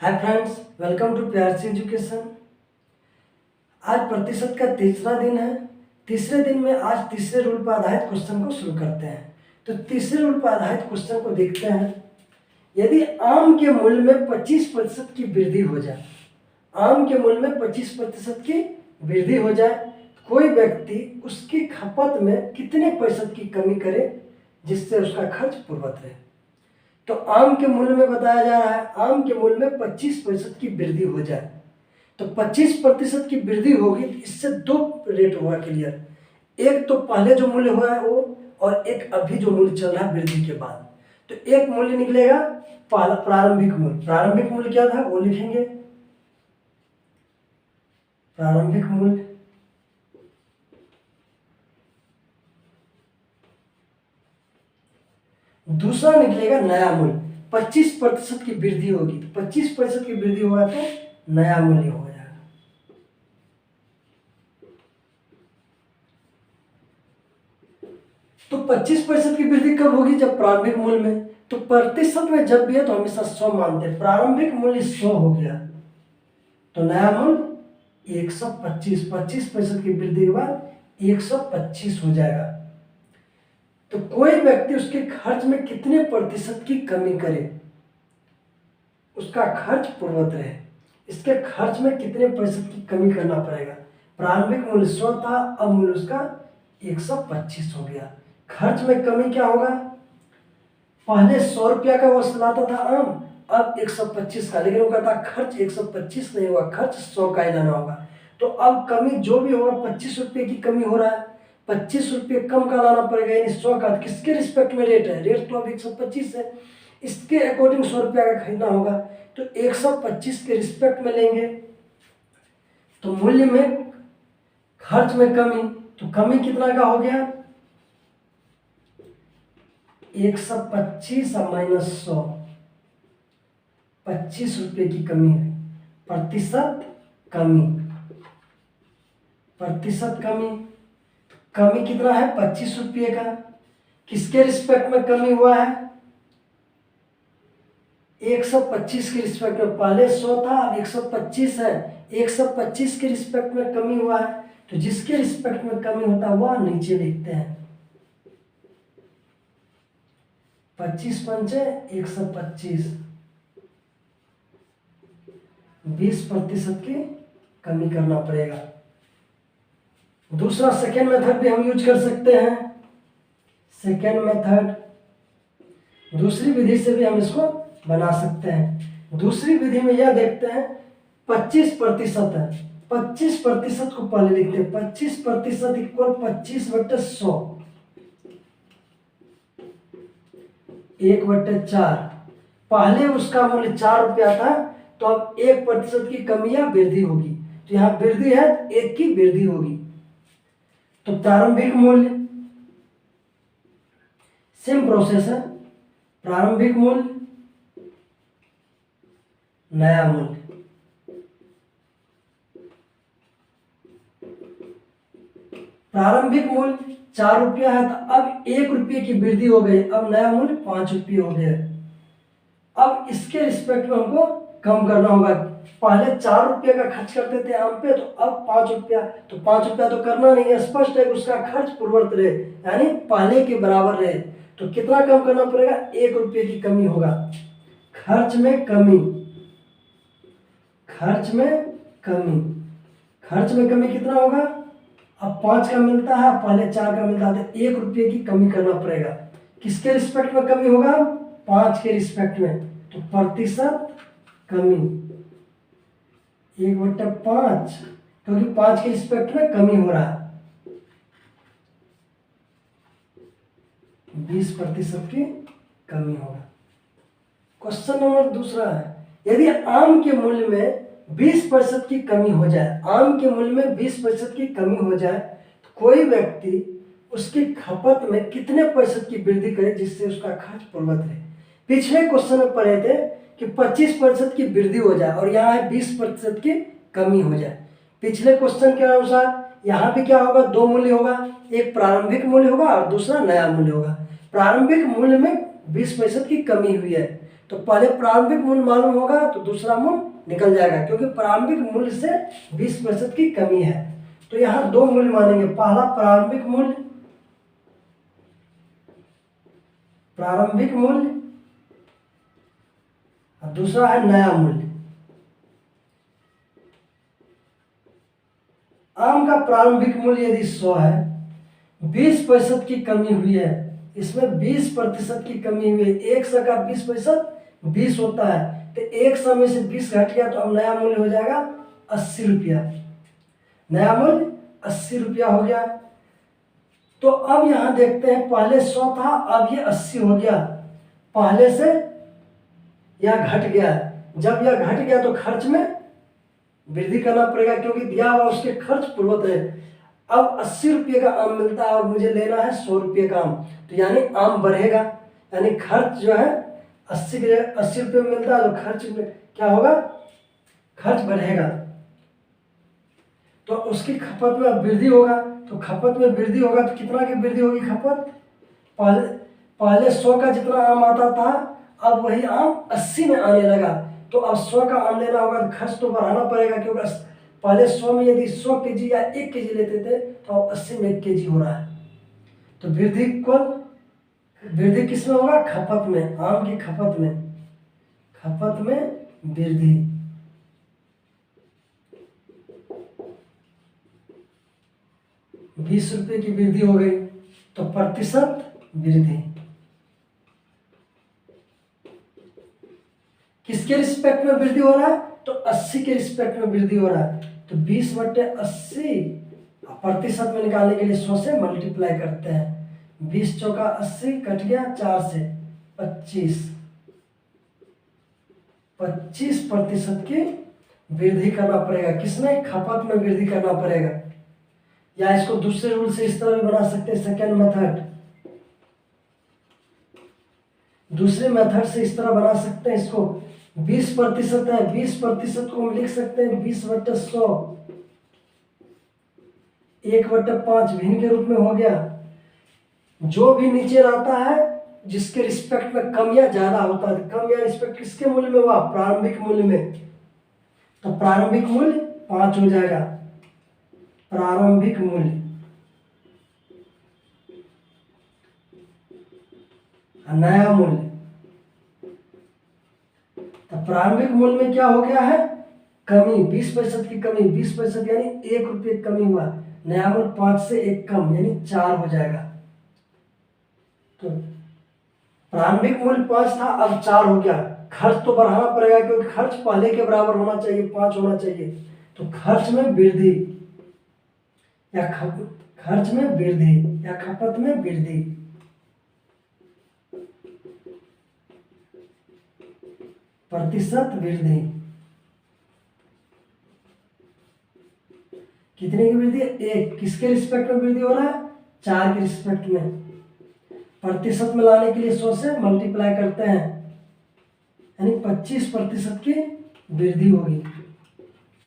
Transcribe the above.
Hi friends, welcome to प्यार education. आज प्रतिशत का तीसरा दिन है। तीसरे दिन में आज तीसरे रूल पर आधारित क्वेश्चन को शुरू करते हैं। तो तीसरे रूल पर आधारित क्वेश्चन को देखते हैं। यदि आम के मूल्य में 25% की वृद्धि हो जाए, आम के मूल्य में 25% की वृद्धि हो जाए, कोई व्यक्ति उसकी खपत में कितने प्रतिशत की कमी करे जिससे उसका खर्च पूर्ववत रहे। तो आम के मूल्य में बताया जा रहा है, आम के मूल्य में 25% की वृद्धि हो जाए। तो 25% की वृद्धि होगी तो इससे दो रेट होगा क्लियर। एक तो पहले जो मूल्य हुआ है वो, और एक अभी जो मूल्य चल रहा है वृद्धि के बाद। तो एक मूल्य निकलेगा पहला प्रारंभिक मूल्य। प्रारंभिक मूल्य क्या था वो लिखेंगे, प्रारंभिक मूल्य। दूसरा निकलेगा नया मूल्य। 25% की वृद्धि होगी तो 25% की वृद्धि होगा तो नया मूल्य हो जाएगा। तो 25% की वृद्धि कब होगी? जब प्रारंभिक मूल्य में। तो प्रतिशत में जब भी है तो हमेशा 100 मानते हैं। प्रारंभिक मूल्य 100 हो गया तो नया मूल्य 125। 25% की वृद्धि के बाद 125 हो जाएगा। तो कोई व्यक्ति उसके खर्च में कितने प्रतिशत की कमी करे, उसका खर्च पूर्ववत रहे, इसके खर्च में कितने प्रतिशत की कमी करना पड़ेगा। प्रारंभिक मूल्य 100 था, अब मूल्य उसका 125 हो गया। खर्च में कमी क्या होगा? पहले 100 रुपया का वसूलाता था आम, अब 125 का, लेकिन वो कहता खर्च 125 नहीं हुआ, खर्च 100 का ही लाना होगा। तो अब कमी जो भी होगा 25 रुपये की कमी हो रहा है, 25 रुपये कम का लाना पड़ेगा, यानी 100 का। किसके रिस्पेक्ट में रेट है? रेट तो अब 125 है, इसके अकॉर्डिंग 100 रुपया का खरीदना होगा। तो 125 के रिस्पेक्ट में लेंगे तो मूल्य में खर्च में कमी, तो कमी कितना का हो गया? 125 माइनस 100, 25 रुपये की कमी है। प्रतिशत कमी, प्रतिशत कमी, कमी कितना है? 25 रुपये का। किसके रिस्पेक्ट में कमी हुआ है? 125 के रिस्पेक्ट में। पहले 100 था, अब 125 है, 125 के रिस्पेक्ट में कमी हुआ है। तो जिसके रिस्पेक्ट में कमी होता है वह नीचे लिखते हैं। 25 पंचे 125, 20% की कमी करना पड़ेगा। दूसरा सेकेंड मेथड भी हम यूज कर सकते हैं। सेकेंड मेथड, दूसरी विधि से भी हम इसको बना सकते हैं। दूसरी विधि में यह देखते हैं 25% है, 25% को पहले लिखते हैं। 25% इक्वल 25/100, 1/4। पहले उसका मूल्य 4 रुपया था, तो अब 1% की कमी या वृद्धि होगी। तो यहाँ वृद्धि है, 1 की वृद्धि होगी। तो प्रारंभिक मूल्य, सेम प्रोसेस है। प्रारंभिक मूल्य, नया मूल्य। प्रारंभिक मूल्य 4 रुपया है, तो अब 1 रुपये की वृद्धि हो गई, अब नया मूल्य 5 रुपये हो गया। अब इसके रिस्पेक्ट में हमको कम करना होगा। पहले 4 रुपये का खर्च करते थे आम पे, तो अब 5 रुपया। तो 5 रुपया तो करना नहीं है, स्पष्ट है कि उसका खर्च पूर्ववत रहे, यानी पहले के बराबर रहे। तो कितना कम करना पड़ेगा? 1 रुपये की कमी होगा। खर्च में कमी, खर्च में कमी, खर्च में कमी कितना होगा? अब 5 का मिलता है, पहले 4 का मिलता है, तो 1 रुपये की कमी करना पड़ेगा। किसके रिस्पेक्ट में कमी होगा? 5 के रिस्पेक्ट में। तो प्रतिशत कमी 1/5, क्योंकि 5 के रिस्पेक्ट में कमी हो रहा है। 20% की कमी होगा। क्वेश्चन नंबर दूसरा है, यदि आम के मूल्य में 20% की कमी हो जाए, आम के मूल्य में 20% की कमी हो जाए, तो कोई व्यक्ति उसकी खपत में कितने प्रतिशत की वृद्धि करे जिससे उसका खर्च पूर्ववत रहे। पिछले क्वेश्चन में पढ़े थे कि 25% की वृद्धि हो जाए और यहाँ है 20% की कमी हो जाए। पिछले क्वेश्चन के अनुसार यहाँ भी क्या होगा? दो मूल्य होगा, एक प्रारंभिक मूल्य होगा और दूसरा नया मूल्य होगा। प्रारंभिक मूल्य में 20% की कमी हुई है, तो पहले प्रारंभिक मूल्य मालूम होगा तो दूसरा मूल्य निकल जाएगा, क्योंकि प्रारंभिक मूल्य से 20% की कमी है। तो यहाँ दो मूल्य मानेंगे, पहला प्रारंभिक मूल्य, और दूसरा है नया मूल्य। आम का प्रारंभिक मूल्य यदि 100 है, 20% की कमी हुई है, इसमें 20% की कमी हुई है, 100 का 20% 20 होता है, तो 100 में से 20 घट गया तो अब नया मूल्य हो जाएगा 80 रुपया। नया मूल्य 80 रुपया हो गया। तो अब यहां देखते हैं, पहले 100 था, अब ये 80 हो गया, पहले से यह घट गया। जब यह घट गया तो खर्च में वृद्धि करना पड़ेगा, क्योंकि दिया हुआ उसके खर्च पूर्वत है। अब 80 रुपये का आम मिलता है और मुझे लेना है 100 रुपये का आम, तो यानी आम बढ़ेगा, यानी खर्च जो है 80 रुपये में मिलता है, तो खर्च में क्या होगा, खर्च बढ़ेगा। तो उसकी खपत में वृद्धि होगा, तो खपत में वृद्धि होगा तो कितना की वृद्धि होगी खपत, पहले 100 का जितना आम आता था, अब वही आम 80 में आने लगा। तो अब 100 का आम लेना होगा तो खर्च तो बढ़ाना पड़ेगा, क्योंकि पहले 100 में यदि 100 केजी या 1 केजी लेते थे तो अब 80 में 1 केजी हो रहा है। तो वृद्धि किस में होगा, खपत में, आम की खपत में वृद्धि। ₹20 की वृद्धि हो गई, तो प्रतिशत वृद्धि किसके रिस्पेक्ट में वृद्धि हो रहा है, तो 80 के रिस्पेक्ट में वृद्धि हो रहा है। तो 20/80 प्रतिशत में निकालने के लिए 100 से मल्टीप्लाई करते हैं, 20 चौका 80 कट गया 4 से 25% की वृद्धि करना पड़ेगा। किसमें, खपत में वृद्धि करना पड़ेगा। या इसको दूसरे रूल से इस तरह भी बना सकते हैं, सेकेंड मेथड, दूसरे मेथड से इस तरह बना सकते हैं इसको, 20% है, 20% को हम लिख सकते हैं 20/100, 1/5 भिन्न के रूप में हो गया। जो भी नीचे रहता है जिसके रिस्पेक्ट में कम या ज्यादा होता है, कम या रिस्पेक्ट किसके मूल्य में हुआ, प्रारंभिक मूल्य में, तो प्रारंभिक मूल्य 5 हो जाएगा, प्रारंभिक मूल्य। नया मूल्य, तो प्रारंभिक मूल्य में क्या हो गया है, कमी, 20% की कमी, 20% यानी 1 रुपये कमी हुआ, नया मूल्य 5 से 1 कम यानी 4 हो जाएगा। तो प्रारंभिक मूल्य 5 था, अब 4 हो गया। खर्च तो बढ़ाना पड़ेगा, क्योंकि खर्च पहले के बराबर होना चाहिए, 5 होना चाहिए। तो खर्च में वृद्धि या खर्च में वृद्धि या खपत में वृद्धि, प्रतिशत वृद्धि। कितने की वृद्धि, 1। किसके रिस्पेक्ट में वृद्धि हो रहा है, 4 के रिस्पेक्ट में। प्रतिशत में लाने के लिए 100 से मल्टीप्लाई करते हैं, यानी 25% की वृद्धि होगी।